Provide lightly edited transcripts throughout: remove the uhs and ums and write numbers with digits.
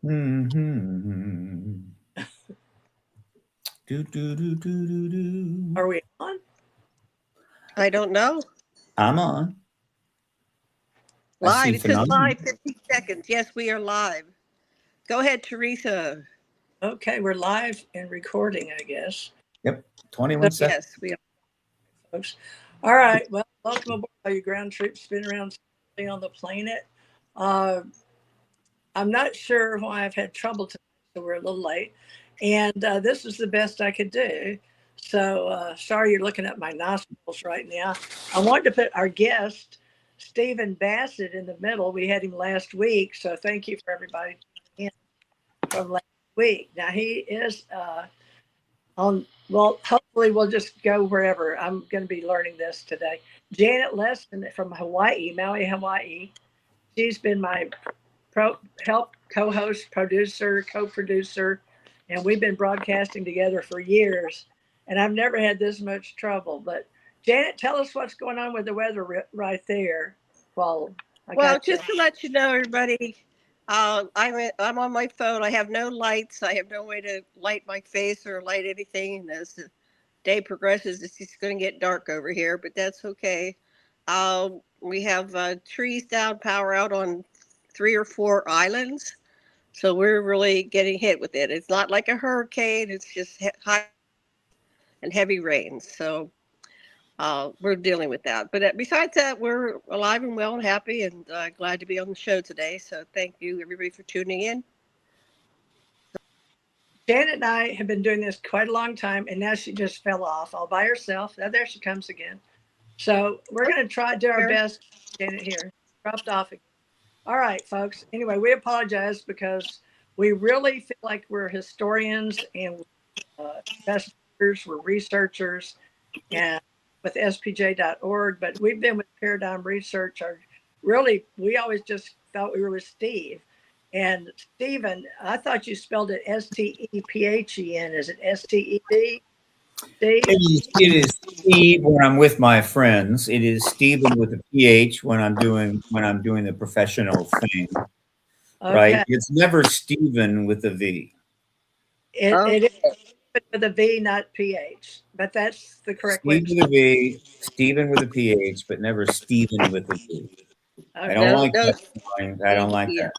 Mm-hmm. Do. Are we on? I don't know. I'm on. I see Live. It says phenomenon. live 15 seconds. Yes, we are live. Go ahead, Teresa. Okay, we're live and recording, I guess. Yep. So, 21 seconds. Yes, we are. folks. All right. Well, welcome aboard all you ground troops spinning around on the planet. Uh, I'm not sure why I've had trouble tonight, so we're a little late. And this is the best I could do. So sorry you're looking at my nostrils right now. I wanted to put our guest, Stephen Bassett, in the middle. We had him last week. So thank you for everybody in from last week. Now he is well, hopefully we'll just go wherever. I'm going to be learning this today. Janet Lessin from Hawaii, Maui, Hawaii. She's been my help co-host, producer, co-producer, and we've been broadcasting together for years. And I've never had this much trouble. But Janet, tell us what's going on with the weather right there. Well, I Well, got you. just to let you know, everybody, I'm on my phone. I have no lights. I have no way to light my face or light anything. And as the day progresses, it's just going to get dark over here, but that's okay. We have trees down, power out on 3 or 4 islands. So we're really getting hit with it. It's not like a hurricane. It's just high and heavy rains. So we're dealing with that. But besides that, we're alive and well and happy and glad to be on the show today. So thank you, everybody, for tuning in. Janet and I have been doing this quite a long time, and now she just fell off all by herself. Now there she comes again. So we're going to try to do our best. Janet here dropped off again. All right, folks. Anyway, we apologize because we really feel like we're historians and investigators, we're researchers, and with spj.org. But we've been with Paradigm Research. Really, we always just thought we were with Steve. And Stephen, I thought you spelled it Stephen. Is it Sted? Steve? It is Steve when I'm with my friends. It is Stephen with a PH when I'm doing the professional thing. Okay. Right? It's never Stephen with a V. It is with a V, not PH, but that's the correct way. Steve with a V, Stephen with a PH, but never Stephen with a V. Okay. I don't like that. I don't like that.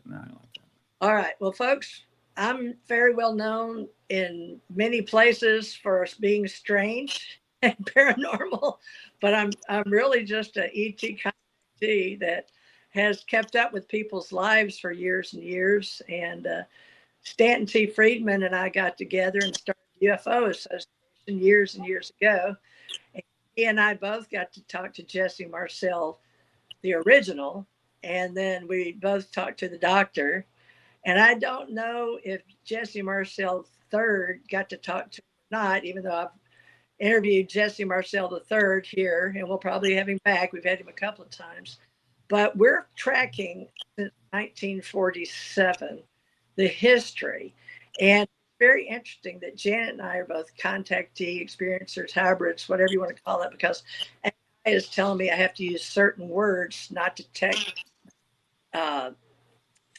No, I don't like that. All right. Well, folks, I'm very well known in many places for being strange and paranormal, but I'm really just a ET contactee that has kept up with people's lives for years and years. And Stanton T. Friedman and I got together and started UFO Association years and years ago. And he and I both got to talk to Jesse Marcel, the original, and then we both talked to the doctor. And I don't know if Jesse Marcel III got to talk to him or not, even though I've interviewed Jesse Marcel III here, and we'll probably have him back. We've had him a couple of times. But we're tracking since 1947 the history. And it's very interesting that Janet and I are both contactee, experiencers, hybrids, whatever you want to call it, because AI is telling me I have to use certain words not to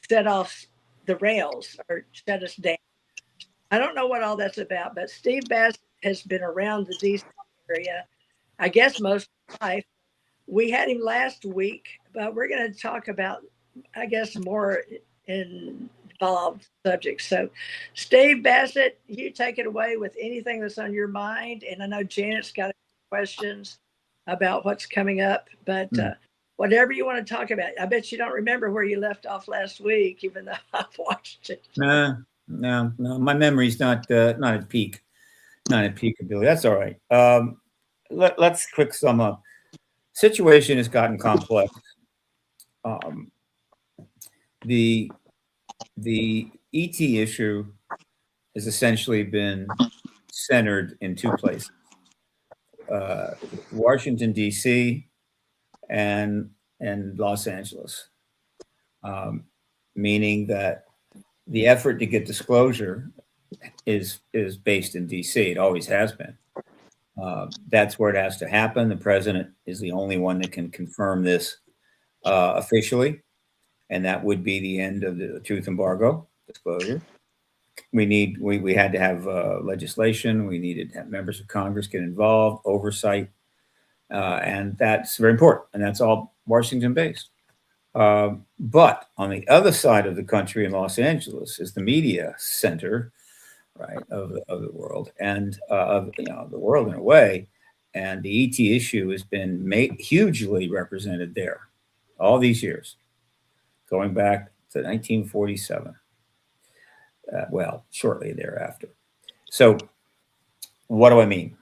set off the rails or shut us down. I don't know what all that's about, but Steve Bassett has been around the DC area, I guess, most of his life. We had him last week, but we're going to talk about, I guess, more involved subjects. So, Steve Bassett, you take it away with anything that's on your mind. And I know Janet's got questions about what's coming up, but whatever you want to talk about. I bet you don't remember where you left off last week, even though I've watched it. No. My memory's not at peak, ability. That's all right. Let's quick sum up. Situation has gotten complex. The ET issue has essentially been centered in two places: Washington D.C. and Los Angeles, meaning that the effort to get disclosure is based in D.C. It always has been. That's where it has to happen. The president is the only one that can confirm this officially. and that would be the end of the truth embargo disclosure. We had to have legislation. We needed to have members of Congress get involved, oversight, and that's very important. And that's all Washington based. But on the other side of the country in Los Angeles is the media center, right, of the world, and of the world in a way. And the ET issue has been hugely represented there all these years, going back to 1947. Well, shortly thereafter. So what do I mean?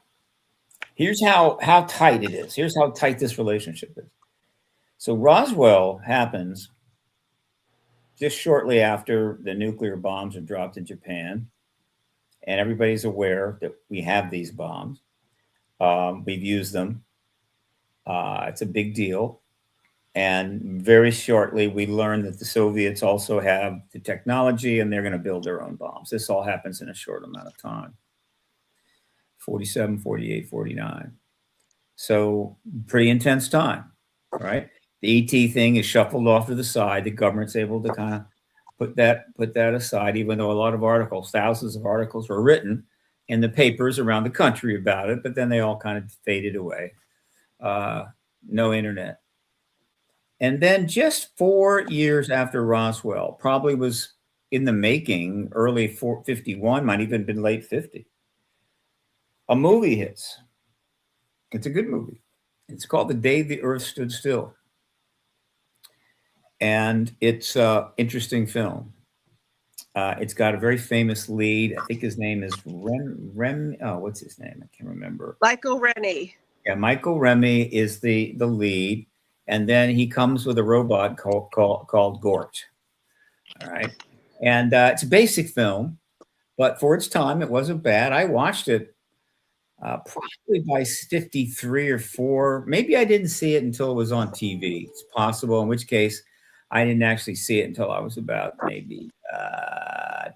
Here's how tight it is. Here's how tight this relationship is. So Roswell happens just shortly after the nuclear bombs are dropped in Japan, and everybody's aware that we have these bombs. We've used them. It's a big deal. And very shortly, we learn that the Soviets also have the technology and they're going to build their own bombs. This all happens in a short amount of time. 47, 48, 49. So pretty intense time, right? The ET thing is shuffled off to the side. The government's able to kind of put that aside, even though a lot of articles, thousands of articles were written in the papers around the country about it, but then they all kind of faded away. No internet. And then just 4 years after Roswell, probably was in the making, early 51, might even been late 50. A movie hits. It's a good movie. It's called The Day the Earth Stood Still. And it's an interesting film. It's got a very famous lead. I think his name is what's his name? I can't remember. Michael Rennie. Yeah, Michael Rennie is the lead. And then he comes with a robot called Gort. All right. And it's a basic film, but for its time, it wasn't bad. I watched it probably by 53 or 4. Maybe I didn't see it until it was on TV. It's possible, in which case I didn't actually see it until I was about maybe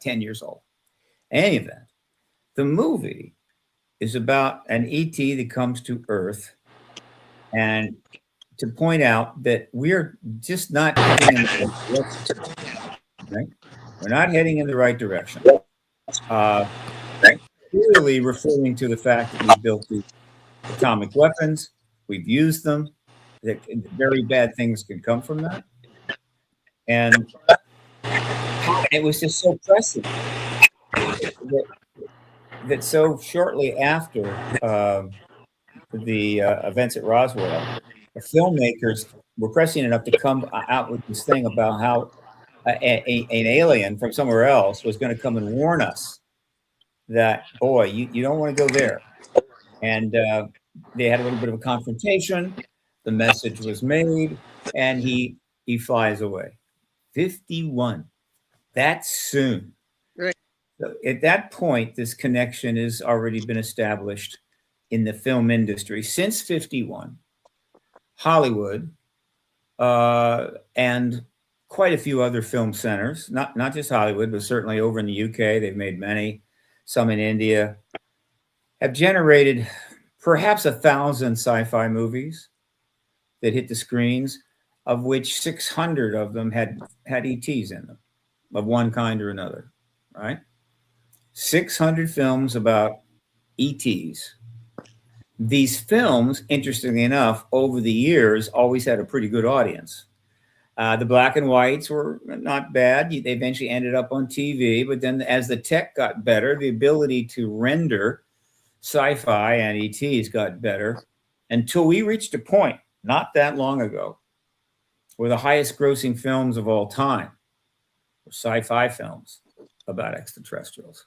10 years old. In any event, the movie is about an ET that comes to Earth and to point out that we're just not heading in the right direction. Right? We're not heading in the right direction. Clearly referring to the fact that we built the atomic weapons, we've used them, that very bad things can come from that. And it was just so pressing that so shortly after the events at Roswell, the filmmakers were pressing enough to come out with this thing about how an alien from somewhere else was going to come and warn us that, boy, you don't want to go there. And they had a little bit of a confrontation. The message was made, and he flies away. 51. That's soon. Right. So at that point, this connection has already been established in the film industry since 51. Hollywood, and quite a few other film centers, not just Hollywood, but certainly over in the UK, they've made many, some in India, have generated perhaps 1,000 sci-fi movies that hit the screens, of which 600 of them had ETs in them of one kind or another, right? 600 films about ETs. These films, interestingly enough, over the years, always had a pretty good audience. The black and whites were not bad. They eventually ended up on TV, but then as the tech got better, the ability to render sci-fi and ETs got better until we reached a point not that long ago where the highest grossing films of all time were sci-fi films about extraterrestrials.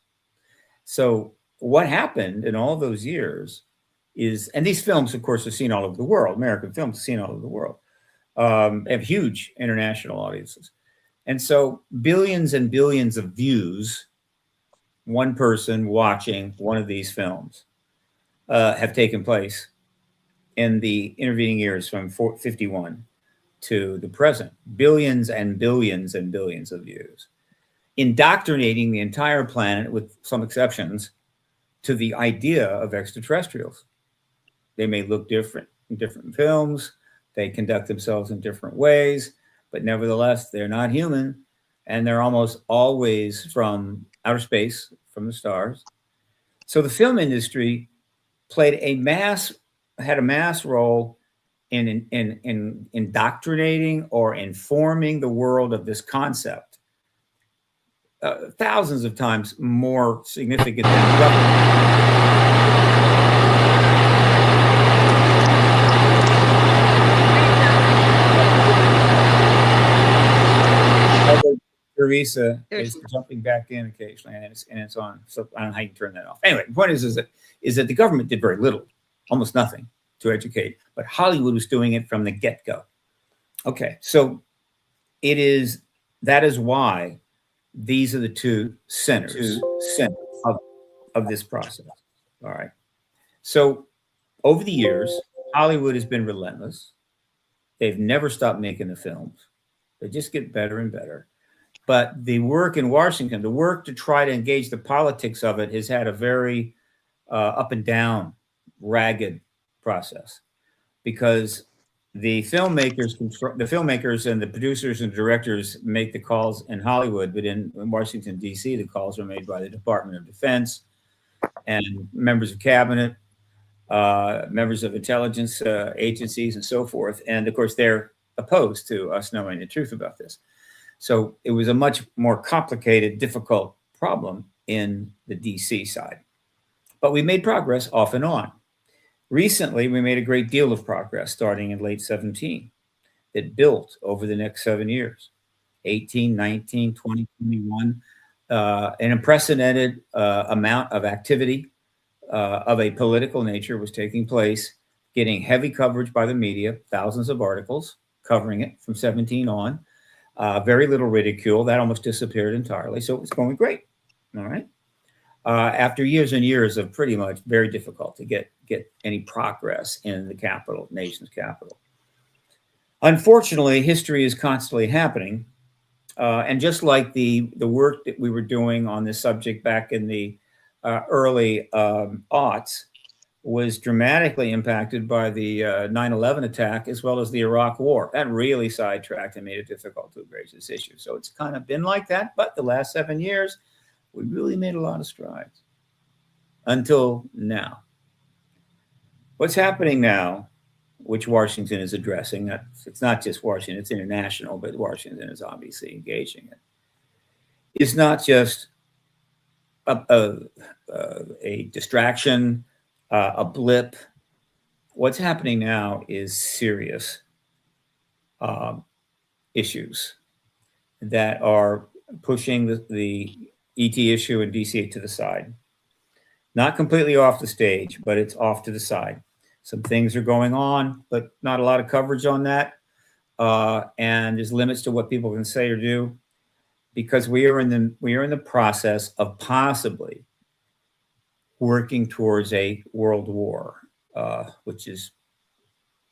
So what happened in all those years is, and these films, of course, are seen all over the world. American films are seen all over the world. Have huge international audiences. And so billions and billions of views, one person watching one of these films, have taken place in the intervening years from 51 to the present. Billions and billions and billions of views, indoctrinating the entire planet, with some exceptions, to the idea of extraterrestrials. They may look different in different films. They conduct themselves in different ways. but nevertheless, they're not human, and they're almost always from outer space, from the stars. So the film industry had a mass role in indoctrinating or informing the world of this concept, thousands of times more significant than government. Teresa is jumping back in occasionally, and it's on. So I don't know how you can turn that off. Anyway, the point is that the government did very little, almost nothing, to educate, but Hollywood was doing it from the get-go. Okay, so that is why these are the two centers of this process. All right. So over the years, Hollywood has been relentless. They've never stopped making the films. They just get better and better. But the work in Washington, the work to try to engage the politics of it, has had a very up and down, ragged process, because the filmmakers and the producers and directors make the calls in Hollywood, but in Washington, D.C., the calls are made by the Department of Defense and members of cabinet, members of intelligence agencies, and so forth. And of course, they're opposed to us knowing the truth about this. So it was a much more complicated, difficult problem in the DC side. But we made progress off and on. Recently, we made a great deal of progress starting in late 17. It built over the next 7 years, 18, 19, 20, 21, an unprecedented amount of activity of a political nature was taking place, getting heavy coverage by the media, thousands of articles covering it from 17 on. Very little ridicule. That almost disappeared entirely. So it was going great. All right. After years and years of pretty much very difficult to get any progress in the capital, nation's capital. Unfortunately, history is constantly happening. And just like the work that we were doing on this subject back in the early aughts was dramatically impacted by the 9/11 attack, as well as the Iraq War. That really sidetracked and made it difficult to embrace this issue. So it's kind of been like that. But the last 7 years, we really made a lot of strides until now. What's happening now, which Washington is addressing, it's not just Washington, it's international, but Washington is obviously engaging it, is not just a distraction, a blip. What's happening now is serious issues that are pushing the ET issue in DC to the side. Not completely off the stage, but it's off to the side. Some things are going on, but not a lot of coverage on that. And there's limits to what people can say or do, because we are in the process of possibly working towards a world war, which is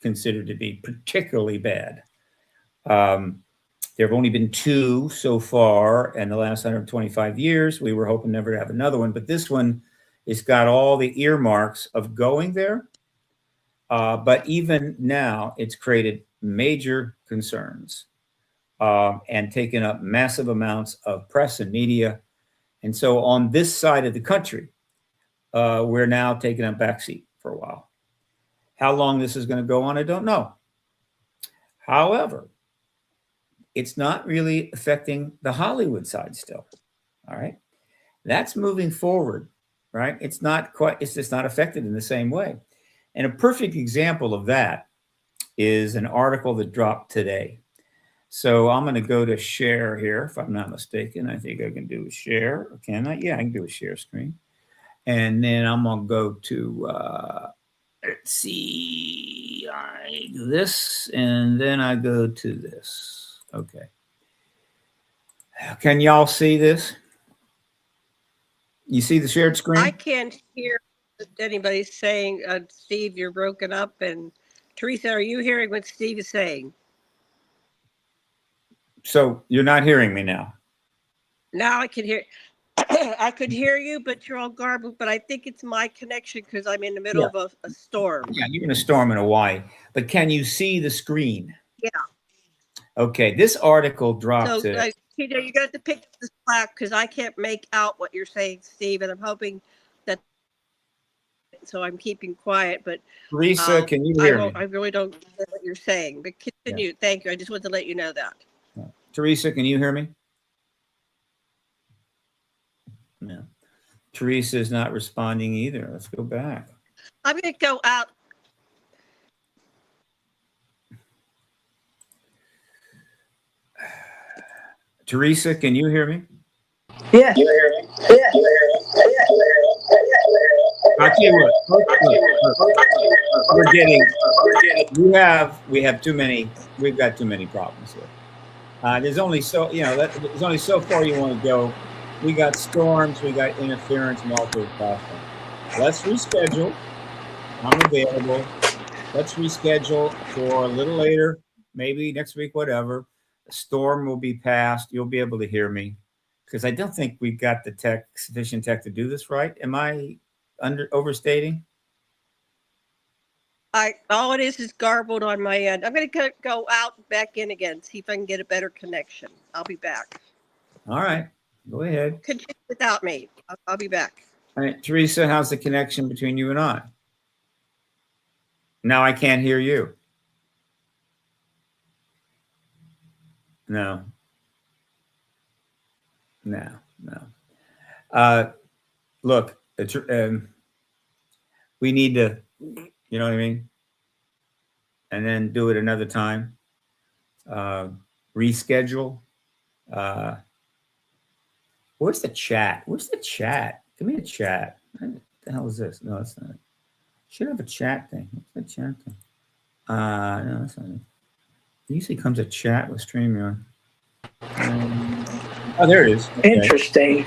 considered to be particularly bad. There have only been 2 so far in the last 125 years. We were hoping never to have another one, but this one has got all the earmarks of going there. But even now, it's created major concerns and taken up massive amounts of press and media. And so on this side of the country, we're now taking a backseat for a while. How long this is going to go on, I don't know. However, it's not really affecting the Hollywood side still. All right. That's moving forward, right? It's just not affected in the same way. And a perfect example of that is an article that dropped today. So I'm going to go to share here, if I'm not mistaken. I think I can do a share. Can I? Yeah, I can do a share screen. And then I'm going to go to, let's see, I do this, and then I go to this. Okay. Can y'all see this? You see the shared screen? I can't hear what anybody's saying. Steve, you're broken up. And Teresa, are you hearing what Steve is saying? So you're not hearing me now? Now I can hear. I could hear you, but you're all garbled. But I think it's my connection because I'm in the middle of a storm. Yeah, you're in a storm in Hawaii. But can you see the screen? Yeah. Okay, this article dropped So, today. TJ, you're going to have to pick up this slack because I can't make out what you're saying, Steve, and I'm hoping that. So I'm keeping quiet, but Teresa, can you hear me? I really don't know what you're saying. But continue. Yeah. Thank you. I just wanted to let you know that. Teresa, can you hear me? No. Teresa is not responding either. Let's go back. I'm going to go out. Teresa, can you hear me? Yes. I'll tell you what. We have too many. We've got too many problems here. There's only so there's only so far you want to go. We got storms, we got interference, and all sorts of stuff. Let's reschedule. I'm available. Let's reschedule for a little later, maybe next week, whatever. The storm will be past. You'll be able to hear me because I don't think we've got the sufficient tech to do this right. Am I overstating? All it is garbled on my end. I'm going to go out and back in again, see if I can get a better connection. I'll be back. All right, go ahead. Continue without me. I'll be back. All right, Teresa, how's the connection between you and I? Now I can't hear you. No. Look, we need to, you know what I mean? And then do it another time. Reschedule. Where's the chat? Where's the chat? Give me a chat. What the hell is this? No, it's not. Should have a chat thing. What's the chat thing? No, that's not it. It usually comes a chat with StreamYard. Oh, there it is. Okay. Interesting.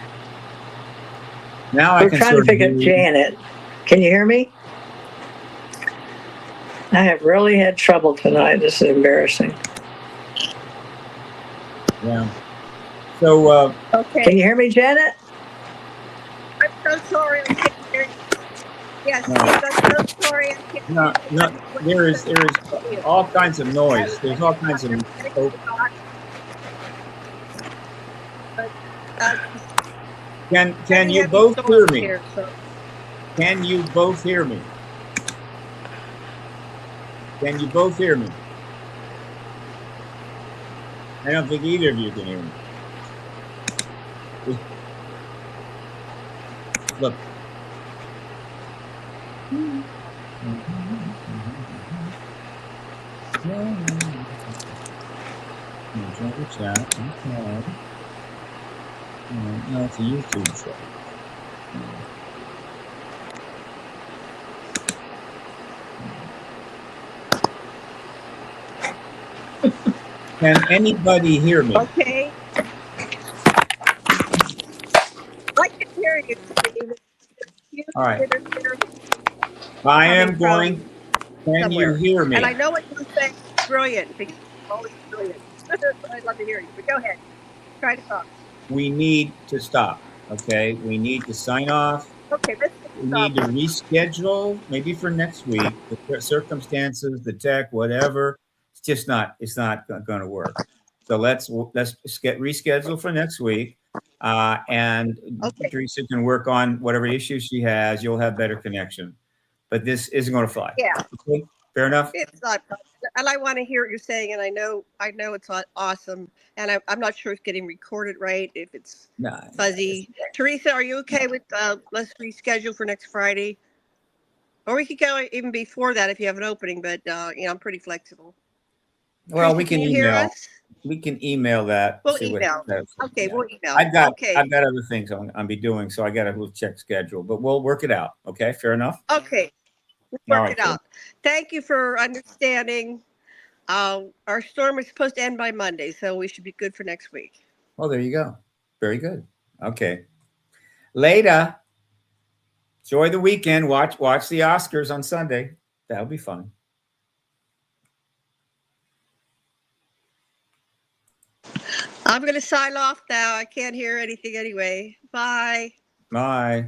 Now We're trying to pick up Janet. Can you hear me? I have really had trouble tonight. This is embarrassing. Yeah. So, okay. Can you hear me, Janet? I'm so sorry. I can't hear you. Yes, no. I'm so sorry. No, there is all kinds of noise. There's all kinds of. Can you both hear me? Here, so. Can you both hear me? Can you both hear me? I don't think either of you can hear me. Look. Chat. Okay. No, it's a YouTube show. Can anybody hear me? Okay. I can hear you. All right. I am going. Can you hear me? And I know what you're saying is brilliant because it's always brilliant. I'd love to hear you, but go ahead. Try to talk. We need to stop. Okay. We need to sign off. Okay. We need to reschedule, maybe for next week. The circumstances, the tech, whatever. It's just not. It's not going to work. So let's get rescheduled for next week. And okay. Teresa can work on whatever issues she has. You'll have better connection. But this isn't going to fly. Yeah. Okay? Fair enough. It's not, and I want to hear what you're saying, and I know it's awesome, and I'm not sure it's getting recorded right. If it's fuzzy, Teresa, are you okay with let's reschedule for next Friday, or we could go even before that if you have an opening. But I'm pretty flexible. Well, Teresa, we can email. We can email that. We'll email. Okay, we'll email. I've got other things I'll be doing, so I got to check schedule, but we'll work it out. Okay, fair enough. Okay. Work it out. Thank you for understanding. Our storm is supposed to end by Monday, so we should be good for next week. Oh, there you go. Very good. Okay. Later. Enjoy the weekend. Watch the Oscars on Sunday. That'll be fun. I'm going to sign off now. I can't hear anything anyway. Bye. Bye.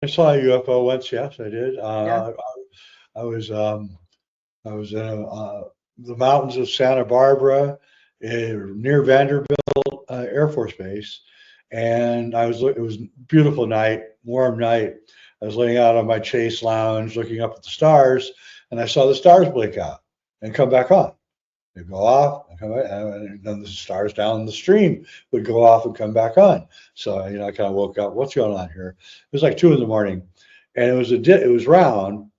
I saw a UFO once. Yes, I did. Yeah. I was in the mountains of Santa Barbara, near Vanderbilt Air Force Base, and it was a beautiful night, warm night. I was laying out on my chase lounge, looking up at the stars, and I saw the stars blink out and come back on. They'd go off, and come back, and then the stars down the stream would go off and come back on. So I kind of woke up. What's going on here? It was like 2 a.m, and it was round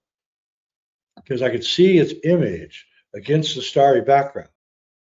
because I could see its image against the starry background.